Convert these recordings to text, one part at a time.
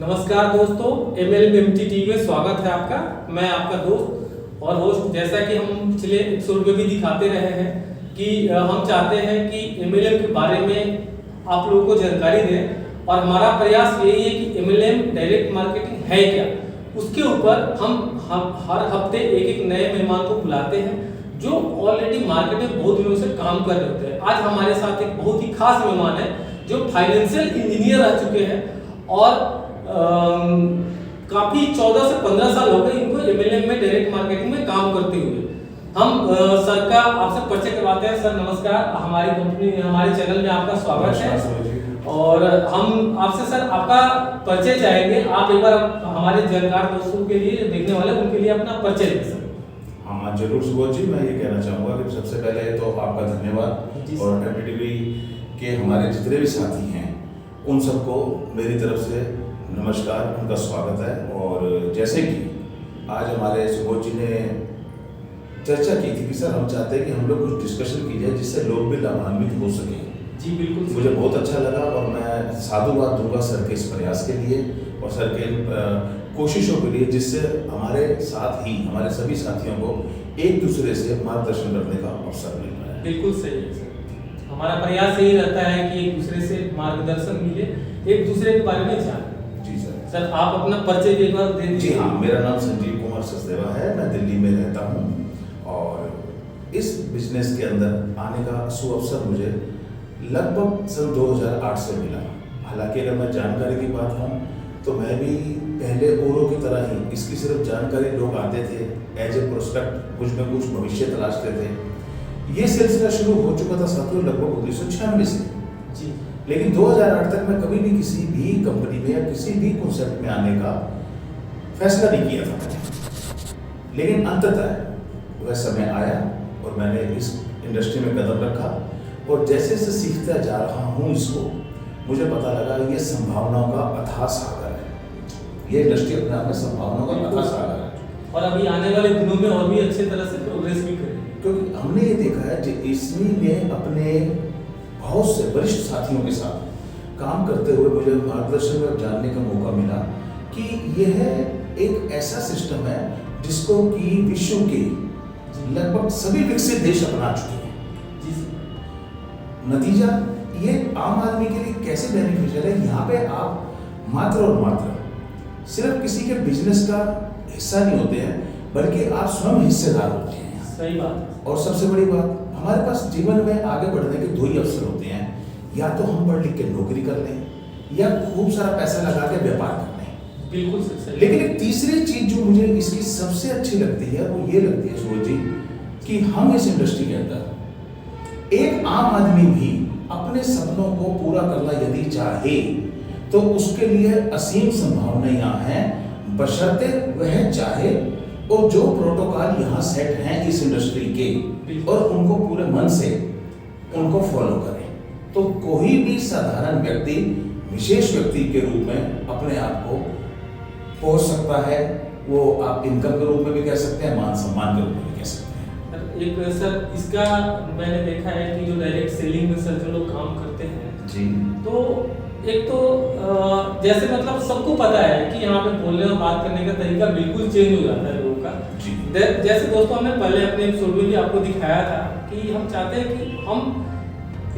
नमस्कार दोस्तों, MLMMT में स्वागत है आपका। मैं आपका दोस्त और होस्ट। जैसा कि हम पिछले एपिसोड में भी दिखाते रहे हैं कि हम चाहते हैं कि MLM के बारे में आप लोगों को जानकारी दें और हमारा प्रयास यही है कि MLM डायरेक्ट मार्केटिंग है क्या, उसके ऊपर हम हर हफ्ते एक नए मेहमान को बुलाते हैं जो ऑलरेडी मार्केट में बहुत दिनों से काम कर रहे होते हैं। आज हमारे साथ एक बहुत ही खास मेहमान है जो फाइनेंशियल इंजीनियर रह चुके हैं और काफी 14 से 15 साल हो गए इनको MLM में डायरेक्ट मार्केटिंग में काम करते हुए। हम सर का आपसे परिचय करवाते हैं। सर नमस्कार, हमारी कंपनी हमारे चैनल में आपका स्वागत है और हम आपसे सर आपका परिचय चाहेंगे। आप एक बार हमारे जानकार दोस्तों के लिए, देखने वाले उनके लिए अपना परिचय दें सर। हाँ जरूर सुबोध जी, मैं ये कहना चाहूँगा कि सबसे पहले तो आपका धन्यवाद और MTTV के हमारे जितने भी साथी हैं उन सबको मेरी तरफ से नमस्कार, उनका स्वागत है। और जैसे कि आज हमारे सुबोध जी ने चर्चा की थी कि सर हम चाहते हैं कि हम लोग कुछ डिस्कशन की जाए जिससे लोग भी लाभान्वित हो सकें। जी बिल्कुल, मुझे बहुत अच्छा लगा और मैं साधुवाद दूंगा सर के इस प्रयास के लिए और सर के कोशिशों के लिए, जिससे हमारे साथ ही हमारे सभी साथियों को एक दूसरे से मार्गदर्शन करने का अवसर मिल रहा है। बिल्कुल सही है सर, हमारा प्रयास यही रहता है कि एक दूसरे से मार्गदर्शन मिले, एक दूसरे के बारे में जाने। जी सर। सर आप अपना परिचय भी एक बार दे दीजिए। जी हाँ, मेरा नाम संजीव कुमार सचदेवा है, मैं दिल्ली में रहता हूँ और इस बिजनेस के अंदर आने का सुअवसर मुझे लगभग सन 2008 से मिला। हालांकि अगर मैं जानकारी की बात कहूँ तो मैं भी पहले औरों की तरह ही इसकी सिर्फ जानकारी, लोग आते थे एज ए प्रोस्पेक्ट, कुछ न कुछ भविष्य तलाशते थे। ये सिलसिला शुरू हो चुका था साथियों लगभग 1996 से जी। लेकिन 2008 तक मैं कभी भी किसी भी कंपनी में या किसी भी कॉन्सेप्ट में आने का फैसला नहीं किया था। लेकिन अंततः वह समय आया और मैंने इस इंडस्ट्री में कदम रखा और जैसे जैसे सीखता जा रहा हूँ इसको, मुझे पता लगा ये संभावनाओं का अथाह सागर है। ये इंडस्ट्री अपने आप में संभावनाओं का अथाह सागर है और अभी आने वाले दिनों में और भी अच्छे तरह से प्रोग्रेस भी करेंगे, क्योंकि हमने ये देखा है कि इसमें में अपने बहुत से वरिष्ठ साथियों के साथ काम करते हुए मुझे मार्गदर्शन में जानने का मौका मिला कि यह एक ऐसा सिस्टम है जिसको कि विश्व के लगभग सभी विकसित देश अपना चुके हैं। नतीजा ये आम आदमी के लिए कैसे बेनिफिशियल है। यहाँ पे आप मात्र और मात्र सिर्फ किसी के बिजनेस का हिस्सा नहीं होते हैं, बल्कि आप स्वयं हिस्सेदार होते हैं। सही बात। और सबसे बड़ी बात, हमारे पास जीवन में आगे बढ़ने के दो ही अवसर होते हैं, या तो हम पढ़ लिख के नौकरी कर लें या खूब सारा पैसा लगा के व्यापार कर लें। बिल्कुल सही। लेकिन एक तीसरी चीज जो मुझे इसकी सबसे अच्छी लगती है वो ये लगती है सुबोध जी कि हम इस इंडस्ट्री के अंदर एक आम आदमी भी अपने सपनों को पूरा करना यदि चाहे तो उसके लिए असीम संभावनाएं यहाँ हैं, बशर्ते वह चाहे और जो प्रोटोकॉल यहाँ सेट हैं इस इंडस्ट्री के और उनको पूरे मन से उनको फॉलो करें तो कोई भी साधारण व्यक्ति विशेष व्यक्ति के रूप में अपने आप को पहुंच सकता है। वो आप इनकम के रूप में भी कह सकते हैं, मान सम्मान के रूप में भी कह सकते हैं। एक सर इसका मैंने देखा है कि जो डायरेक्ट सेलिंग में सर जो लोग काम करते हैं जी, तो एक तो जैसे मतलब सबको पता है कि यहाँ पे बोलने और बात करने का तरीका बिल्कुल चेंज हो जाता है लोगों का। जैसे दोस्तों हमने पहले अपने एपिसोड में भी आपको दिखाया था कि हम चाहते हैं कि हम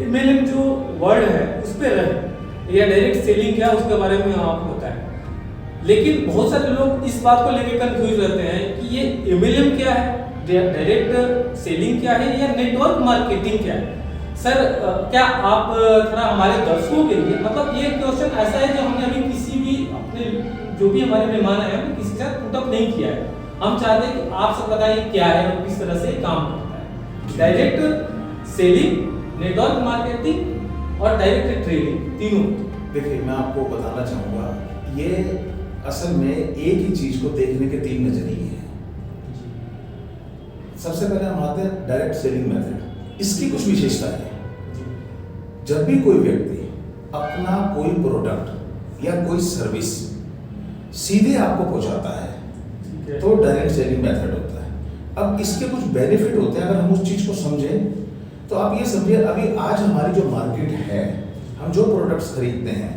MLM जो वर्ड है उस पर रहे या डायरेक्ट सेलिंग क्या उसके बारे में आपको बताएं। लेकिन बहुत सारे लोग इस बात को लेकर कंफ्यूज रहते हैं कि ये MLM क्या है, डायरेक्ट सेलिंग क्या है या नेटवर्क मार्केटिंग क्या है। सर क्या आप थोड़ा हमारे दर्शकों के लिए, मतलब ये क्वेश्चन ऐसा है जो हमने अभी किसी भी अपने जो भी हमारे मेहमान आए हैं किसी के साथ पुटअप नहीं किया है। हम चाहते हैं कि आप सब बताइए क्या है और किस तरह से काम करता है। डायरेक्ट सेलिंग, नेटवर्क मार्केटिंग और डायरेक्ट ट्रेडिंग, तीनों। देखिए मैं आपको बताना चाहूँगा, ये असल में एक ही चीज को देखने के तीन नजरिए हैं। सबसे पहले हम आते हैं डायरेक्ट सेलिंग मेथड। इसकी कुछ विशेषता है। जब भी कोई व्यक्ति अपना कोई प्रोडक्ट या कोई सर्विस सीधे आपको पहुंचाता है तो डायरेक्ट सेलिंग मेथड होता है। अब इसके कुछ बेनिफिट होते हैं, अगर हम उस चीज को समझें तो आप ये समझिए, अभी आज हमारी जो मार्केट है, हम जो प्रोडक्ट्स खरीदते हैं,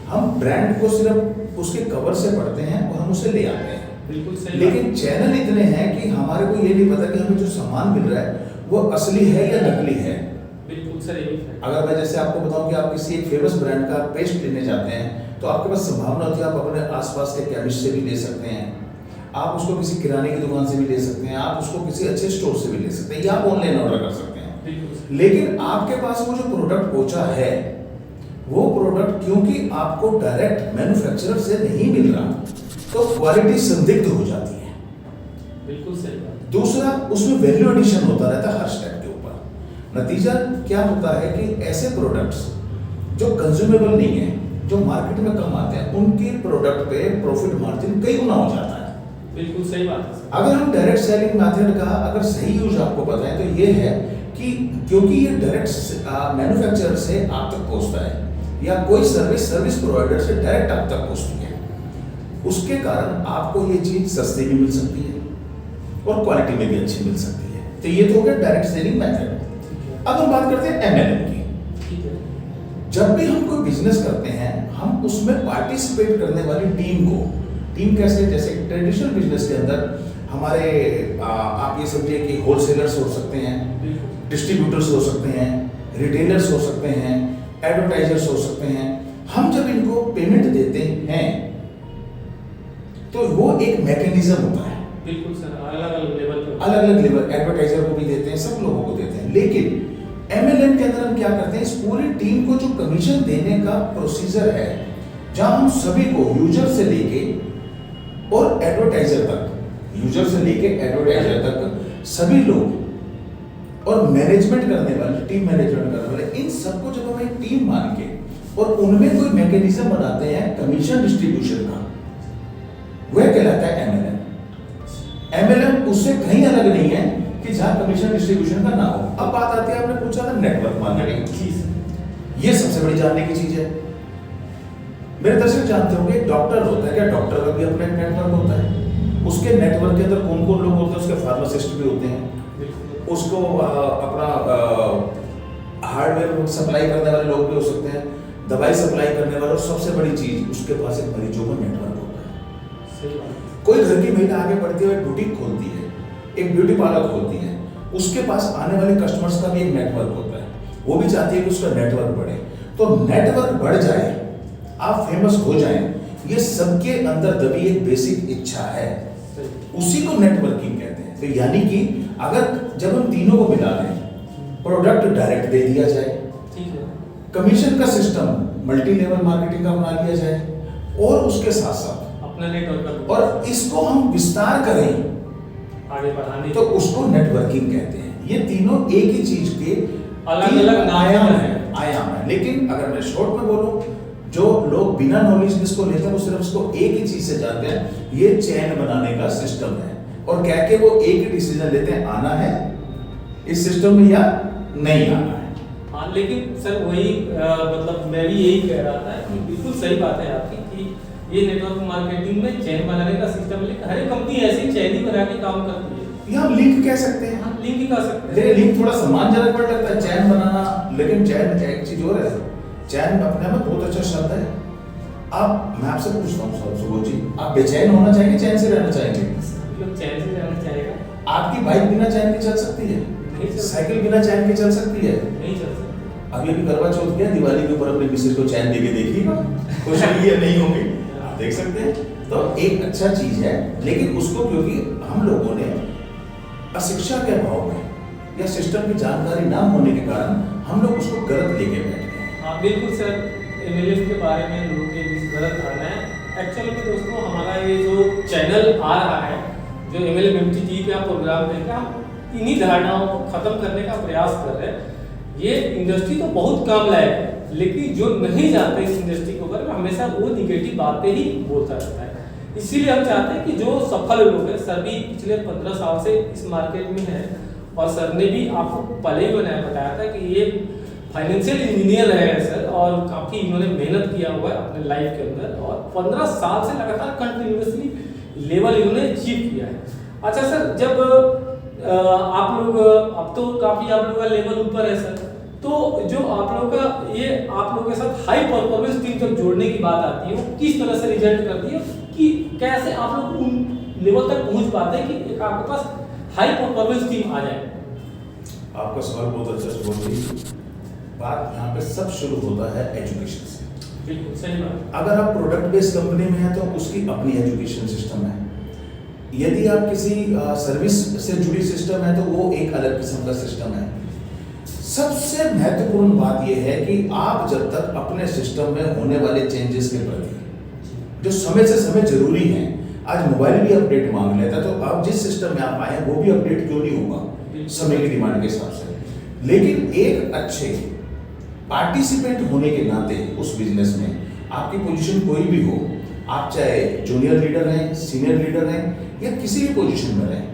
हम ब्रांड को सिर्फ उसके कवर से पढ़ते हैं और हम उसे ले आते हैं। बिल्कुल सही लेकिन चैनल इतने हैं कि हमारे को ये नहीं पता कि हमें जो सामान मिल रहा है वो असली है या नकली है। बिल्कुल सर, यही है। अगर मैं जैसे आपको बताऊं कि आप किसी एक फेमस ब्रांड का पेस्ट लेने जाते हैं तो आपके पास संभावना होती है आप अपने आसपास के केमिस्ट से भी ले सकते हैं, आप उसको किसी किराने की दुकान से भी ले सकते हैं, आप उसको किसी अच्छे स्टोर से भी ले सकते हैं, या आप ऑनलाइन ऑर्डर कर सकते हैं। बिल्कुल। लेकिन आपके पास वो जो प्रोडक्ट पहुंचा है वो प्रोडक्ट क्योंकि आपको डायरेक्ट मैन्युफैक्चरर से नहीं मिल रहा तो क्वालिटी संदिग्ध हो जाती है। बिल्कुल सही बात। दूसरा, उसमें वैल्यू एडिशन होता रहता है हर स्टेप के ऊपर। नतीजा क्या होता है कि ऐसे प्रोडक्ट्स जो कंज्यूमेबल नहीं है, जो मार्केट में कम आते हैं, उनके प्रोडक्ट पे प्रॉफिट मार्जिन कई गुना हो जाता है। बिल्कुल सही बात है। अगर हम डायरेक्ट सेलिंग मेथड का अगर सही यूज आपको बताएं तो ये है कि क्योंकि ये डायरेक्ट मैन्युफैक्चरर से आप तक पहुंचता है या कोई सर्विस प्रोवाइडर से डायरेक्ट आप तक पहुंचती है, उसके कारण आपको ये चीज सस्ती भी मिल सकती है और क्वालिटी में भी अच्छी मिल सकती है। तो ये तो हो गया डायरेक्ट सेलिंग मेथड। अब हम बात करते हैं एमएलएम की। ठीक है। जब भी हम कोई बिजनेस करते हैं हम उसमें पार्टिसिपेट करने वाली टीम कैसे, जैसे ट्रेडिशनल बिजनेस के अंदर हमारे आप ये समझिए कि होलसेलर्स हो सकते हैं, डिस्ट्रीब्यूटर्स हो सकते हैं, रिटेलर्स हो सकते हैं, एडवर्टाइजर्स हो सकते हैं। हम जब इनको पेमेंट देते हैं तो वो एक मैकेनिज्म होता है। बिल्कुल सर, अलग-अलग लेवल पे, अलग-अलग लेवल, एडवर्टाइजर को भी देते हैं, सब लोगों को देते हैं। लेकिन एमएलएम के अंदर हम क्या करते हैं, इस पूरी टीम को जो कमीशन देने का प्रोसीजर है, जहां हम सभी को यूजर से लेके और एडवर्टाइजर तक, यूजर से लेके एडवर्टाइजर तक सभी लोग और मैनेजमेंट करने वाले, टीम मैनेजमेंट करने वाले, इन सबको जब हम एक टीम मान के और उनमें कोई मैकेनिज्म बनाते हैं कमीशन डिस्ट्रीब्यूशन का, वह कहलाता है एमएलएम। एमएलएम उससे कहीं अलग नहीं है कि जहां कमीशन डिस्ट्रीब्यूशन का ना हो। अब बात आती है, आपने पूछा था नेटवर्क मार्केटिंग, ये सबसे बड़ी जानने की चीज है। मेरे दर्शक जानते होंगे एक डॉक्टर होता है, क्या डॉक्टर का भी अपना एक नेटवर्क होता है, उसके नेटवर्क के अंदर कौन कौन लोग होते हैं, उसके फार्मासिस्ट भी होते हैं, उसको अपना हार्डवेयर सप्लाई करने वाले लोग भी हो सकते हैं, दवाई सप्लाई करने वाले, और सबसे बड़ी चीज उसके पास एक मरीजों का नेटवर्क होता है। सही बात। कोई घर की महिला आगे बढ़ती है, बुटीक खोलती है, एक ब्यूटी पार्लर खोलती है, उसके पास आने वाले कस्टमर्स का भी एक नेटवर्क होता है, वो भी चाहती है कि उसका नेटवर्क बढ़े। तो नेटवर्क बढ़ जाए, आप फेमस हो जाएं, ये सबके अंदर दबी एक बेसिक इच्छा है, उसी को नेटवर्किंग कहते हैं। तो यानी कि अगर जब हम तीनों को मिला दें, प्रोडक्ट डायरेक्ट दे दिया जाए, ठीक है, कमीशन का सिस्टम मल्टी लेवल मार्केटिंग का बना लिया जाए, और उसके साथ साथ अपना नेटवर्क, और इसको हम विस्तार करें आगे बढ़ाने, तो उसको नेटवर्किंग कहते हैं। ये तीनों एक ही चीज के अलग-अलग आयाम है। लेकिन अगर मैं शॉर्ट में बोलूं, जो लोग बिना नॉलेज इसको लेते हैं वो सिर्फ इसको एक ही चीज से जानते हैं, ये चैन बनाने का सिस्टम है, और कह के वो एक ही डिसीजन लेते हैं, आना है इस सिस्टम में या नहीं आना है। हाँ, लेकिन सर वही मतलब मैं भी यही कह रहा था कि बिल्कुल सही बात है आपकी कि ये नेटवर्क मार्केटिंग में चैन बनाने का सिस्टम, लेकिन हर एक कंपनी ऐसी चैन ही बना के काम करती है। या हम लिंक कह सकते हैं, हम लिंक ही कर सकते हैं। लेकिन लिंक थोड़ा सम्मानजनक पड़ लगता है, चैन बनाना, लेकिन चैन एक चीज और है, चैन अपने में बहुत अच्छा शब्द है। आप, मैं आपसे पूछता हूँ सुबोध जी, आप बेचैन होना चाहेंगे, चैन से रहना चाहेंगे? लोग चैन से रहना चाहेगा। आपकी बाइक बिना चैन के चल सकती है? साइकिल बिना चैन के चल सकती है? नहीं चल सकती। अभी करवा चौथ गया, दिवाली के ऊपर अपने मिसेज को चैन देके देखिएगा, खुश होंगी या नहीं होंगी, आप देख सकते हैं। तो एक अच्छा चीज है, लेकिन उसको क्योंकि हम लोगों ने अशिक्षा के अभाव में या सिस्टम की जानकारी ना होने के कारण हम लोग उसको गलत लेके बैठ गए। हाँ बिल्कुल सर, एमएलएम के बारे में लोगों के बीच गलत धारणा है। एक्चुअली में दोस्तों, हमारा ये जो चैनल आ रहा है, जो एमएलएम एमटीटी पे आप प्रोग्राम देख रहे हैं, हम इन्हीं धारणाओं को खत्म करने का प्रयास कर रहे हैं। ये इंडस्ट्री तो बहुत काम लायक है, लेकिन जो नहीं जानते इस इंडस्ट्री के ऊपर, हमेशा वो निगेटिव बातें ही बोलता रहता है। इसीलिए हम चाहते हैं कि जो सफल लोग हैं, सर भी पिछले 15 साल से इस मार्केट में है, और सर ने भी आपको पहले ही बताया था कि ये फाइनेंशियल इंजीनियर रहे हैं सर, और काफ़ी इन्होंने मेहनत किया हुआ है अपने लाइफ के अंदर, और 15 साल से लगातार कंटिन्यूसली लेवल इन्होंने अचीव किया है। अच्छा सर, जब आप लोग अब तो काफ़ी आप लोग का लेवल ऊपर है सर, तो जो आप लोगों का ये आप लोगों के साथ हाई परफॉर्मेंस टीम जब जोड़ने की बात आती है, वो किस तरह से रिजल्ट करती है कि कैसे आप लोग उन लेवल तक पहुंच पाते हैं कि आपके पास हाई परफॉर्मेंस टीम आ जाए? आपका सवाल बहुत अच्छा सुबोध जी। बात यहाँ पे सब शुरू होता है एजुकेशन से। बिल्कुल सही बात। अगर आप प्रोडक्ट बेस्ड कंपनी में हैं तो उसकी अपनी एजुकेशन सिस्टम है। यदि आप किसी सर्विस से जुड़ी सिस्टम है तो वो एक अलग किस्म का सिस्टम है। सबसे महत्वपूर्ण बात यह है कि आप जब तक अपने सिस्टम में होने वाले चेंजेस के प्रति जो समय से समय जरूरी हैं, आज मोबाइल भी अपडेट मांग लेता है, तो आप जिस सिस्टम में आप आए हैं वो भी अपडेट क्यों नहीं होगा समय की डिमांड के हिसाब से। लेकिन एक अच्छे पार्टिसिपेंट होने के नाते उस बिजनेस में आपकी पोजीशन कोई भी हो, आप चाहे जूनियर लीडर हैं, सीनियर लीडर हैं या किसी भी पोजीशन में रहें,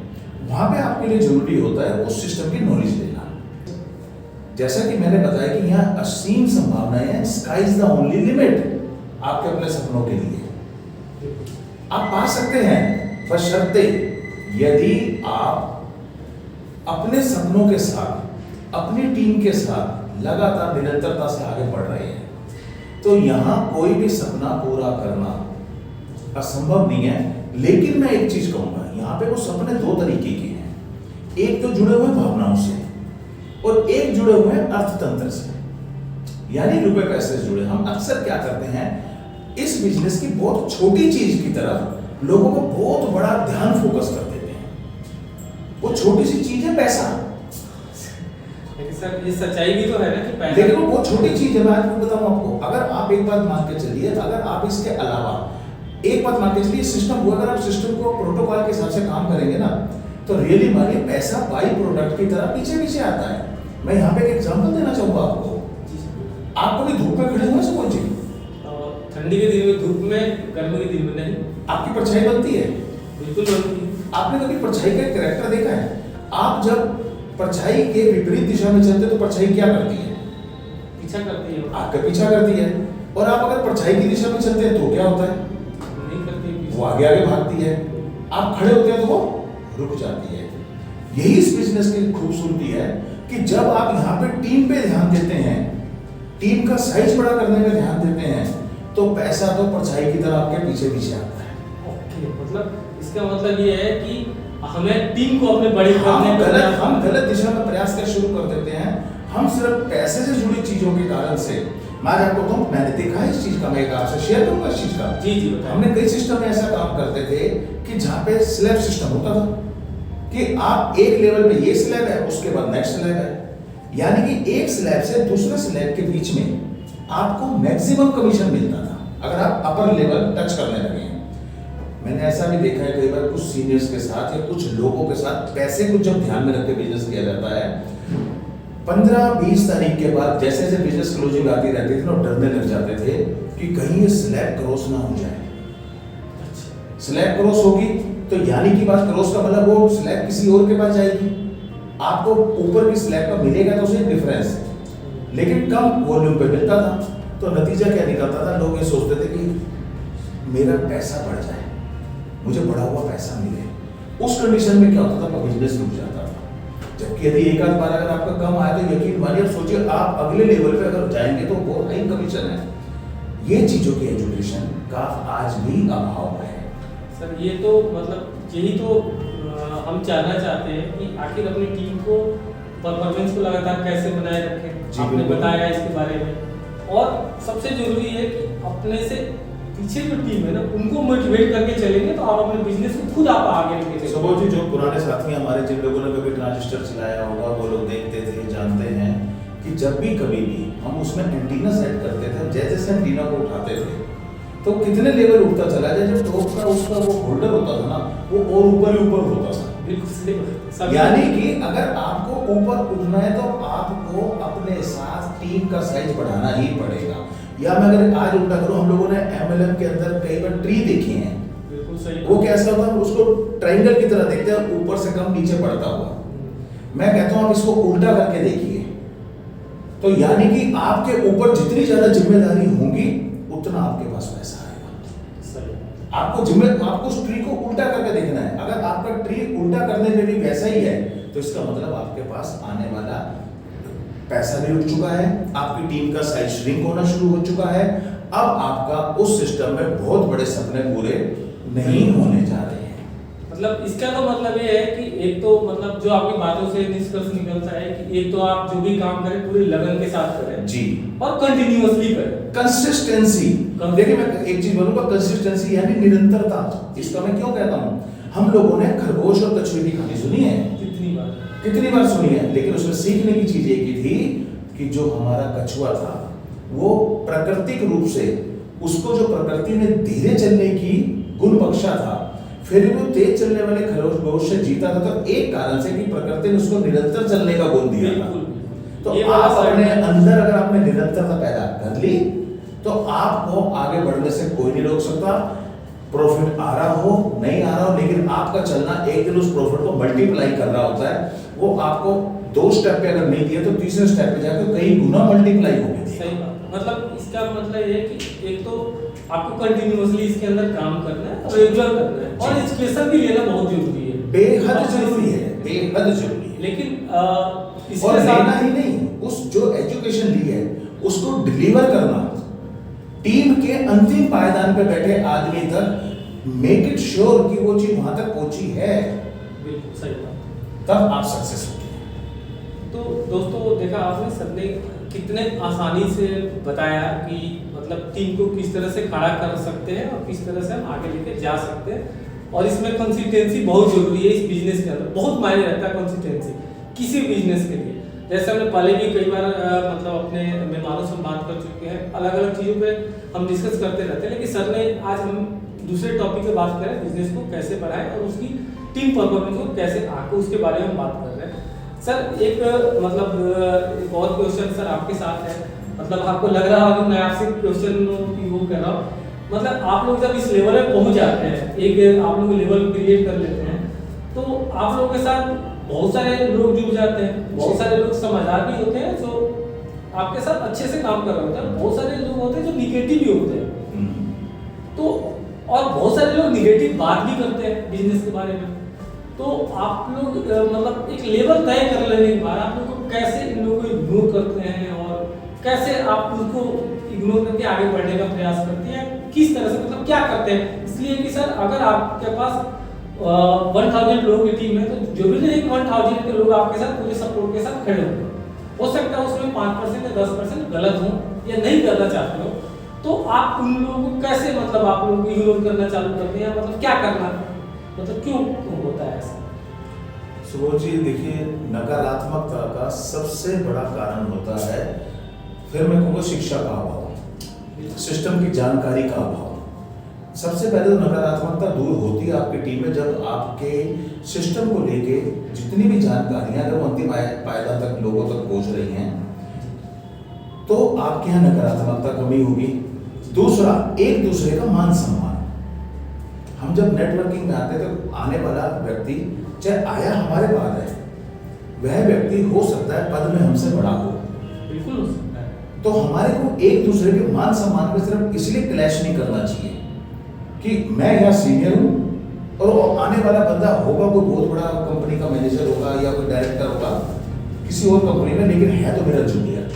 वहां पे आपके लिए जरूरी होता है उस सिस्टम की नॉलेज लेना। जैसा कि मैंने बताया कि यहाँ असीम संभावनाएं हैं, sky is the only limit आपके अपने सपनों के लिए। आप पा सकते हैं, बशर्ते यदि आप अपने सपनों के साथ अपनी टीम के साथ लगातार निरंतरता से आगे बढ़ रहे हैं, तो यहाँ कोई भी सपना पूरा करना असंभव नहीं है। लेकिन मैं एक चीज कहूंगा, यहाँ पे वो सपने दो तरीके के हैं। एक तो जुड़े हुए भावनाओं से और एक जुड़े हुए हैं अर्थतंत्र से, यानी रुपए पैसे से जुड़े। हम अक्सर क्या करते हैं, इस बिजनेस की बहुत छोटी चीज की तरफ लोगों को बहुत बड़ा ध्यान फोकस कर देते हैं। वो छोटी सी चीज है पैसा, लेकिन सर ये सच्चाई भी तो है ना कि पैसा, लेकिन वो बहुत छोटी चीज है। मैं आपको बताऊं आपको, अगर आप एक बात मान के चलिए, अगर आप इसके अलावा एक बात मान के चलिए, सिस्टम हुआ, अगर आप सिस्टम को प्रोटोकॉल के हिसाब से काम करेंगे ना, तो रियली मानिए पैसा बाई प्रोडक्ट की तरह पीछे पीछे आता है। मैं यहाँ पे एक एग्जांपल देना चाहूंगा आपको। आप कभी धूप में खड़े हुए सुबोध जी? ठंडी के दिन में धूप में, गर्मी के दिन में नहीं। आपकी परछाई बनती है? बिल्कुल बनती है। आपने कभी परछाई का कैरेक्टर देखा है? आप जब परछाई के विपरीत दिशा में चलते तो परछाई क्या करती है? पीछा करती है। आपका पीछा करती है। और आप अगर परछाई की दिशा में चलते हैं तो क्या होता है? नहीं करती, वो आगे आगे भागती है। आप खड़े होते हैं तो वो रुक जाती है। यही इस बिजनेस की खूबसूरती है कि जब आप यहाँ पे टीम पे ध्यान देते हैं, टीम का साइज बड़ा करने में ध्यान देते हैं, तो पैसा तो परछाई की तरह आपके पीछे पीछे आता है। ओके, मतलब इसका मतलब ये है कि हमें टीम को अपने बड़ी करने हम गलत दिशा में प्रयास कर शुरू कर देते हैं। हम सिर्फ पैसे से जुड़ी चीजों के कारण से, मैं आपको बताऊं, मैंने देखा है इस चीज का, मैं आपसे शेयर करूंगा इस चीज का। जी जी, हमने कई सिस्टम में ऐसा काम करते थे कि जहाँ पे स्लैब सिस्टम होता था कि आप एक लेवल पे ये स्लैब है, उसके बाद नेक्स्ट स्लैब है, यानी कि एक स्लैब से दूसरे स्लैब के बीच में आपको मैक्सिमम कमीशन मिलता था अगर आप अपर लेवल टच करने लगे हैं। मैंने ऐसा भी देखा है कई बार कुछ सीनियर्स के साथ या कुछ लोगों के साथ, पैसे को जब ध्यान में रख के बिजनेस किया जाता है, 15-20 तारीख के बाद जैसे जैसे बिजनेस क्लोजिंग आती रहती थी ना, डरने लग जाते थे कि कहीं ये स्लैब क्रॉस ना हो जाए। स्लैब क्रॉस होगी तो यानी कि बात क्रॉस का मतलब वो स्लैब किसी और के पास जाएगी, आपको ऊपर की स्लैब का मिलेगा तो उसे डिफरेंस, लेकिन कम वॉल्यूम पे मिलता था। तो नतीजा क्या निकलता था, लोग ये सोचते थे कि मेरा पैसा बढ़ जाए, मुझे बढ़ा हुआ पैसा मिले। उस कंडीशन में क्या होता था, बिजनेस रुक जाता था। जबकि यदि एक आध बार अगर आपका कम आया तो यकीन मानिए, सोचिए आप अगले लेवल पे अगर जाएंगे तो बहुत हाई कमीशन है। ये चीजों की एजुकेशन का आज भी अभाव है सर। ये तो मतलब यही तो हम जानना चाहते हैं कि आखिर अपनी टीम को परफॉर्मेंस को लगातार कैसे बनाए रखें। आपने बताया इसके बारे में, और सबसे जरूरी है कि अपने से पीछे जो टीम है ना, उनको मोटिवेट करके चलेंगे तो आप अपने बिजनेस को खुद आप आगे लेके चलेंगे। सुबोध जी, जो पुराने साथी हमारे, जिन लोगों ने कभी ट्रांजिस्टर चलाया होगा, वो लोग देखते थे, जानते हैं कि जब भी कभी भी हम उसमें एंटीना सेट करते थे, जैसे जैसे एंटीना को उठाते थे तो कितने लेवल उठता चला जाए, जब टॉप का उसका वो होल्डर होता था ना, वो और ऊपर ही ऊपर होता था। बिल्कुल सही। यानी कि अगर आपको ऊपर उठना है तो आपको अपने साथ टीम का साइज बढ़ाना ही पड़ेगा। या मैं अगर आज उल्टा करूं, हम लोगों ने MLM के अंदर कई बार ट्री देखे हैं। बिल्कुल सही। वो कैसा होता है, उसको ट्रायंगल की तरह देखते हैं, ऊपर से कम नीचे बढ़ता हुआ। मैं कहता हूं आप इसको उल्टा करके देखिए, तो यानी कि आपके ऊपर जितनी ज्यादा जिम्मेदारी होगी उतना आपके पास पैसा आएगा। सही। आपको उस ट्री को उल्टा करके देखना है। अगर आपका ट्री उल्टा करने में भी वैसा ही है तो इसका मतलब आपके पास आने वाला पैसा भी उठ चुका है, आपकी टीम का साइज श्रिंक होना शुरू हो चुका है। अब आपका उस सिस्टम में बहुत बड़े सपने पूरे नहीं होने जा रहे हैं। मतलब इसका तो मतलब ये है कि एक तो मतलब जो आपकी बातों से निष्कर्ष निकलता है कि एक तो आप जो भी काम करें पूरी लगन के साथ करें जी, और कंटिन्यूअसली करें। कंसिस्टेंसी, देखिए मैं एक चीज बोलूंगा, कंसिस्टेंसी यानी निरंतरता। इसका मैं क्यों कहता हूं, हम लोगों ने खरगोश और कछुए की कहानी सुनी है, कितनी बार सुनी है, लेकिन उसमें सीखने की चीज एक ही थी कि जो हमारा कछुआ था वो प्राकृतिक रूप से, उसको जो प्रकृति ने धीरे चलने की गुण बख्शा था, फिर वो तेज चलने वाले खरगोश से जीता था। तो एक कारण से कि प्रकृति ने उसको निरंतर चलने का गुण दिया था। तो आप अपने अंदर अगर आपने निरंतरता पैदा कर ली तो आपको आगे बढ़ने से कोई नहीं रोक सकता। प्रॉफिट आ रहा हो नहीं आ रहा हो, लेकिन आपका चलना एक दिन उस प्रॉफिट को मल्टीप्लाई कर रहा होता है। वो आपको 2 स्टेप पे अगर नहीं दिया तो तीसरे स्टेप पे जाकर कई गुना मल्टीप्लाई होगी। सही बात, मतलब इसका मतलब ये है कि एक तो आपको कंटिन्यूअसली इसके अंदर काम करना है, रेगुलर करना है और एजुकेशन भी लेना बहुत जरूरी है, बेहद जरूरी है, बेहद जरूरी है। लेकिन इसके और साथ लेना ही नहीं, उस जो एजुकेशन ली है उसको डिलीवर करना, टीम के अंतिम पायदान पे बैठे आदमी तक मेक इट श्योर कि वो चीज वहां तक पहुंची है। बिल्कुल सही बात, तब आप सक्सेस होंगे। तो दोस्तों देखा आपने सर ने कितने आसानी से बताया कि मतलब टीम को किस तरह से खड़ा कर सकते हैं और किस तरह से हम आगे लेके जा सकते हैं। और इसमें कंसिस्टेंसी बहुत जरूरी है इस बिजनेस के अंदर, बहुत मायने रखता है कंसिस्टेंसी किसी बिजनेस के लिए। जैसे हमने पहले भी कई बार मतलब अपने मेहमानों से बात कर चुके हैं, अलग अलग चीज़ों पे हम डिस्कस करते रहते हैं, लेकिन सर ने आज हम दूसरे टॉपिक पे बात करें, बिजनेस को कैसे बढ़ाएं और उसकी टीम परफॉर्मेंस को कैसे आके उसके बारे में हम बात कर रहे हैं। सर एक मतलब एक और क्वेश्चन सर आपके साथ है, मतलब आपको लग रहा होगा कि मैं आपसे क्वेश्चन की वो कर रहा हूँ, मतलब आप लोग जब इस लेवल पे पहुंच जाते हैं, एक आप लोग लेवल क्रिएट कर लेते हैं, तो आप लोगों के साथ बहुत सारे लोग जुड़ जाते हैं, बहुत सारे लोग समझदार भी होते हैं जो आपके साथ अच्छे से काम कर रहे होते हैं, बहुत सारे लोग होते हैं जो निगेटिव भी होते हैं, तो और बहुत सारे लोग निगेटिव बात भी करते हैं बिजनेस के बारे में। तो आप लोग मतलब एक लेवल तय कर लेने के बाद आप लोग को कैसे इन लोगों को इग्नोर करते हैं और कैसे आप उनको इग्नोर करके आगे बढ़ने का प्रयास करते हैं, किस तरह से मतलब क्या करते हैं? इसलिए कि सर अगर आपके पास 1000 लोगों की टीम है तो जरूरी नहीं 1000 के लोग आपके साथ पूरे सपोर्ट के साथ खड़े होंगे, हो सकता है उसमें 5% या 10% गलत हो या नहीं करना चाहते हो, तो आप उन लोगों को कैसे मतलब आप लोगों को इग्नोर करना चालू करते हैं, मतलब क्या करना, मतलब क्यों होता है ऐसा? सुबोध जी देखिए, नकारात्मकता का सबसे बड़ा कारण होता है, फिर मैं कहूँगा शिक्षा का अभाव, सिस्टम की जानकारी का अभाव। सबसे पहले तो नकारात्मकता दूर होती है आपकी टीम में जब आपके सिस्टम को लेके जितनी भी जानकारियां अगर वो अंतिम पायदान तक लोगों तक पहुंच रही हैं तो आपके यहाँ नकारात्मकता कमी होगी। दूसरा, एक दूसरे का मान सम्मान। हम जब नेटवर्किंग में आते हैं तो आने वाला व्यक्ति चाहे आया हमारे बाद है, वह व्यक्ति हो सकता है पद में हमसे बड़ा हो, बिल्कुल हो सकता है, तो हमारे को एक दूसरे के मान सम्मान में सिर्फ इसलिए क्लैश नहीं करना चाहिए कि मैं यहाँ सीनियर हूँ और आने वाला बंदा होगा कोई बहुत बड़ा कंपनी का मैनेजर होगा या कोई डायरेक्टर होगा किसी और कंपनी में, लेकिन है तो मेरा जूनियर।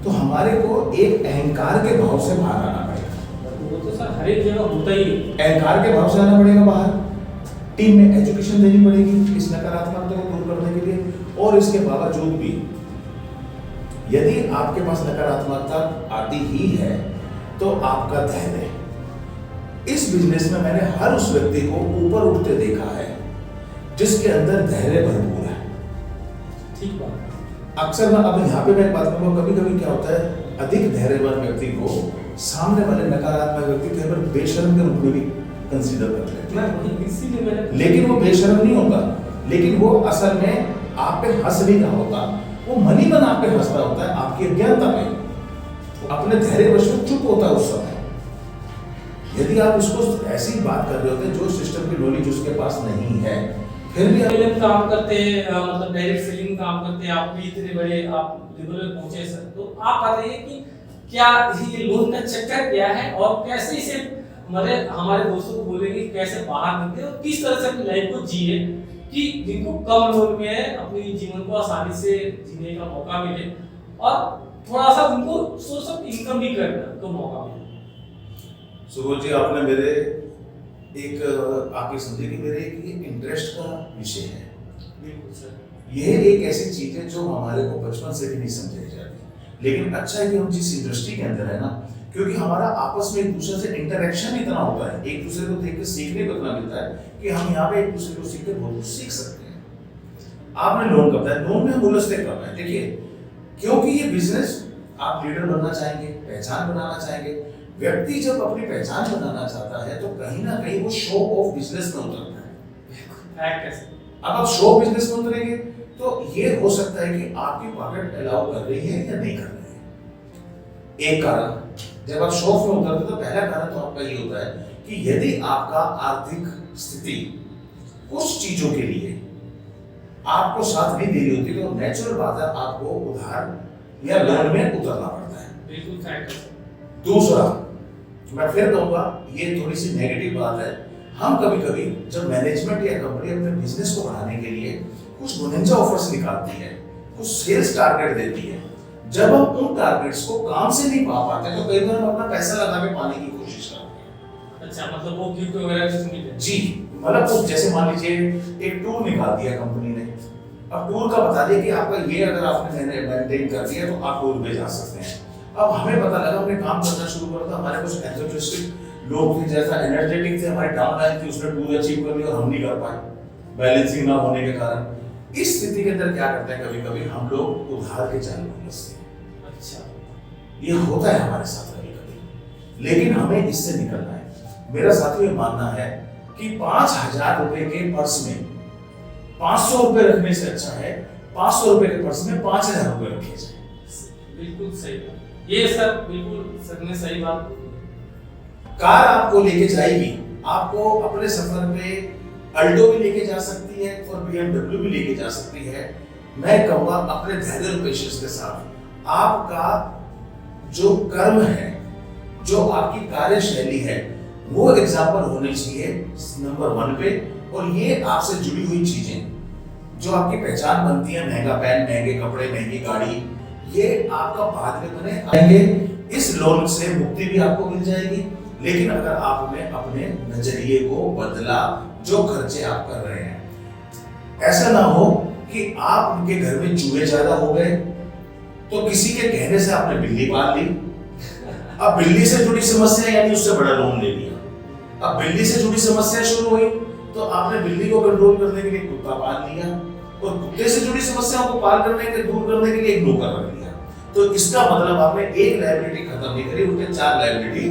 तो हमारे को एक अहंकार के भाव से बाहर आना पड़ेगा। वो तो सर हर एक जगह होता ही है, अहंकार के भाव से आना पड़ेगा बाहर। टीम में एजुकेशन देनी पड़ेगी इस नकारात्मकता को दूर करने के लिए, और इसके बावजूद भी यदि आपके पास नकारात्मकता आती ही है तो आपका धैर्य। इस बिजनेस में मैंने हर उस व्यक्ति को ऊपर उठते देखा है जिसके अंदर धैर्य भरपूर है। ठीक बात। अक्सर मैं अब यहाँ पे मैं बात करूँगा, कभी कभी क्या होता है अधिक धैर्यवान व्यक्ति को सामने वाले नकारात्मक व्यक्ति कई बार बेशर्म के रूप में भी कंसीडर कर लेते हैं, इसीलिए मैंने, लेकिन वो बेशर्म नहीं होता, लेकिन वो असल में आप पे हंस नहीं रहा होता, वो मनी मन आप पे हंस रहा होता है आपकी अज्ञानता में, अपने धैर्यवश में चुप होता है उस समय। यदि आप उसको ऐसी बात कर रहे होते जो सिस्टम की नॉलेज उसके पास नहीं है, फिर भी आप काम करते हैं, मतलब डायरेक्ट सेलिंग काम करते हैं, आप भी इतने बड़े आप लेवल पे पहुंचे सर, तो आप बताइए कि क्या ये लोन का चक्कर क्या है और कैसे इसे मतलब हमारे दोस्तों को बोलेंगे कैसे बाहर निकले और किस तरह से अपनी लाइफ को जिए कि जिनको कम लोन में अपने जीवन को आसानी से जीने का मौका मिले और थोड़ा सा उनको सोर्स ऑफ इनकम भी करने का मौका मिले। सुबोध जी, आपने मेरे एक आके समझे कि मेरे एक ये इंटरेस्ट का विषय है। बिल्कुल सर। यह एक ऐसी चीज है जो हमारे को बचपन से भी नहीं समझाई जाती, लेकिन अच्छा है कि हम जिस इंडस्ट्री के अंदर है ना, क्योंकि हमारा आपस में एक दूसरे से इंटरेक्शन इतना होता है, एक दूसरे को देख के सीखने को इतना मिलता है कि हम यहाँ पे एक दूसरे को सीख के बहुत कुछ सीख सकते हैं। आपने लोन कब है, लोन में हम उलझते कब है, देखिए, क्योंकि ये बिजनेस आप लीडर बनना चाहेंगे, पहचान बनाना चाहेंगे। व्यक्ति जब अपनी पहचान बनाना चाहता है तो कहीं ना कहीं वो शो ऑफ बिजनेस में उतरता है। अब आप शो बिजनेस में उतरेंगे तो ये हो सकता है कि आपकी पॉकेट अलाउ कर रही है या नहीं कर रही है। एक कारण, जब आप शो में उतरते तो पहला कारण तो आपका ये होता है कि यदि आपका आर्थिक स्थिति कुछ चीजों के लिए आपको साथ नहीं दे रही होती तो नेचुरल बात है आपको उधार या लोन में उतरना पड़ता है। बिल्कुल फैक्ट है। दूसरा, मैं फिर कहूंगा, ये थोड़ी सी नेगेटिव बात है, हम कभी कभी जब मैनेजमेंट या कंपनी अपने बिजनेस को बढ़ाने के लिए कुछ गुनिंजा ऑफर्स निकालती है, कुछ सेल्स टारगेट देती है, जब हम उन टारगेट्स को काम से नहीं पा पाते तो कई बार हम अपना पैसा लगा के पाने की कोशिश करते हैं। अच्छा, मतलब वो गिफ्ट वगैरह कुछ नहीं देते? जी, मतलब कुछ, जैसे मान लीजिए एक टूर निकाल दिया कंपनी ने, अब टूर का बता दिया कि आपका ये अगर आपने मेंटेन कर दिया तो आप टूर पे जा सकते हैं। अब हमें पता लगा, हमने काम करना शुरू कर दिया, हमारे कुछ एंथुसियास्टिक लोग थे, जैसा एनर्जेटिक थे, हमारी डाउनलाइन थी, उसने टूर अचीव कर लिया और हम नहीं कर पाए, बैलेंसिंग ना होने के कारण। इस स्थिति के अंदर क्या करते हैं, कभी कभी हम लोग उधार के जाल में फंसते हैं। अच्छा, ये होता है हमारे साथ कभी कभी, लेकिन हमें इससे निकलना है। मेरा साथियों ये मानना है कि 5,000 रुपए के पर्स में 500 रुपए रखने से अच्छा है 500 रुपए के पर्स में 5,000 रुपए रखे जाए। बिल्कुल सही बात, ये सर बिल्कुल सर ने सही बात। कार आपको लेके जाएगी, आपको अपने सफर पे अल्टो भी लेके जा सकती है और BMW भी लेके जा सकती है। मैं कहूँगा अपने धैर्य और पेशेंस के साथ आपका जो कर्म है, जो आपकी कार्यशैली है, वो एग्जाम्पल होनी चाहिए नंबर 1 पे। और ये आपसे जुड़ी हुई चीजें जो आपकी पहचान बनती है, महंगा पेन, महंगे कपड़े, महंगी गाड़ी, ये आपका बाद में बने आएंगे। इस लोन से मुक्ति भी आपको मिल जाएगी, लेकिन अगर आपने अपने नजरिए को बदला, जो खर्चे आप कर रहे हैं, ऐसा ना हो कि आप उनके घर में चूहे ज्यादा हो गए तो किसी के कहने से आपने बिल्ली पाल ली, अब बिल्ली से जुड़ी समस्या यानी उससे बड़ा लोन ले लिया, अब बिल्ली से जुड़ी समस्या शुरू हुई तो आपने बिल्ली को कंट्रोल करने के लिए कुत्ता पाल लिया, और कुत्ते से जुड़ी समस्याओं को पाल करने के दूर करने के लिए एक नौकर रख लिया। तो इसका मतलब आपने एक लायबिलिटी खत्म नहीं करी, उनके 4 लायबिलिटी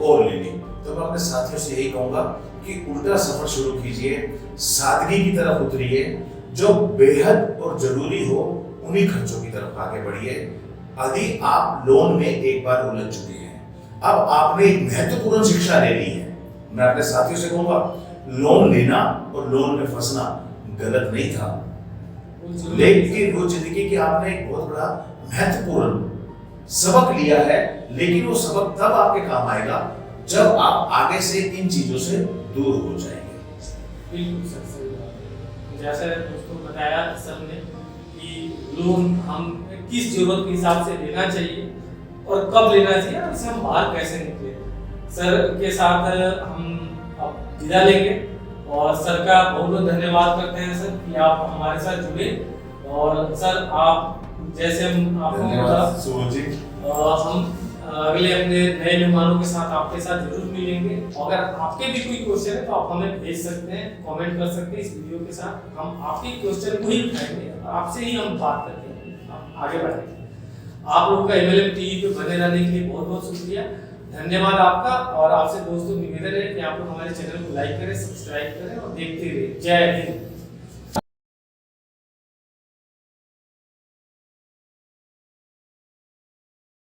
और ले ली। तो मैं अपने साथियों से यही कहूंगा कि उल्टा सफर शुरू कीजिए, सादगी की तरफ उतरिए, जो बेहद और जरूरी हो उन्हीं खर्चों की तरफ आगे बढ़िए। यदि आप लोन में एक बार उलझ चुके हैं, अब आपने एक महत्वपूर्ण शिक्षा ले ली है। मैं अपने साथियों से कहूंगा, लोन लेना और लोन में फंसना गलत नहीं था, लेकिन वो जिंदगी की आपने एक बहुत बड़ा महत्वपूर्ण सबक लिया है। लेकिन वो सबक तब आपके काम आएगा जब आप आगे से इन चीजों से दूर हो जाएंगे। बिल्कुल सर, सही बात। जैसे दोस्तों बताया सर ने कि लोन हम किस जरूरत के हिसाब से लेना चाहिए और कब लेना चाहिए और इससे हम बाहर कैसे निकले। सर के साथ हम अब विदा लेंगे और सर का बहुत बहुत धन्यवाद करते हैं सर कि आप हमारे साथ जुड़े। और सर आप जैसे हम आपको हम अगले अपने नए मेहमानों के साथ आपके साथ जरूर मिलेंगे। अगर आपके भी कोई क्वेश्चन है तो आप हमें भेज सकते हैं, कमेंट कर सकते हैं इस वीडियो के साथ, हम आपके क्वेश्चन को ही उठाएंगे, आपसे ही हम बात करते हैं, आगे बढ़ेंगे। आप लोगों का MLM टीवी पे बने रहने के लिए बहुत बहुत शुक्रिया, धन्यवाद आपका। और आपसे दोस्तों निवेदन है कि आप लोग हमारे चैनल को लाइक करें, सब्सक्राइब करें और देखते रहिए। जय हिंद।